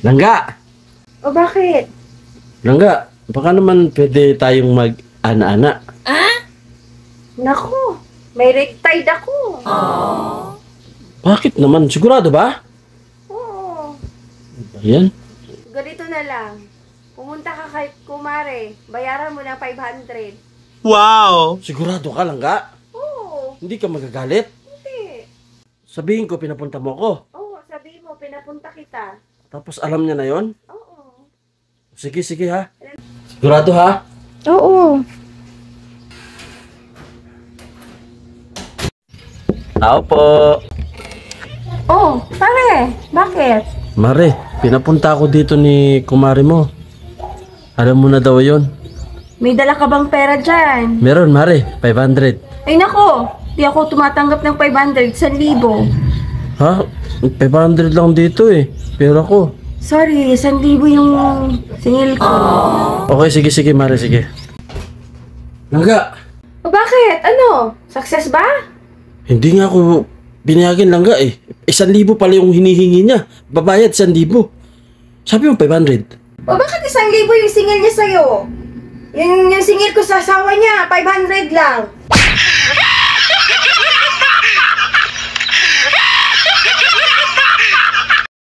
Langga! O bakit? Langga, baka naman pwede tayong mag-ana-ana. Naku, may ragtide ako. Bakit naman? Sigurado ba? Oo. Ayan. Ganito na lang. Pumunta ka kay Kumare. Bayaran mo ng 500. Wow! Sigurado ka, Langga? Oo. Hindi ka magagalit? Hindi. Sabihin ko, pinapunta mo ako. Oo, sabi mo, pinapunta kita. Tapos alam niya na yon. Oo. Sige, sige ha. Sigurado ha? Oo. Tao po. Oh, pare, bakit? Mare, pinapunta ako dito ni kumari mo. Alam mo na daw yon. May dala ka bang pera dyan? Meron, Mare. 500. Ay nako, di ako tumatanggap ng 500, 1,000. Ha? 500 lang dito eh. Pero ako. Sorry, 1,000 yung singil ko. Okay, sige, sige, Mare, sige. Langga, O bakit? Ano? Success ba? hindi nga ako binayagan Langga eh. 1,000 pala yung hinihingi niya. Babayad 1,000. Sabi mo 500. O bakit 1,000 yung singil niya sa'yo? Yung singil ko sa asawa niya, 500 lang.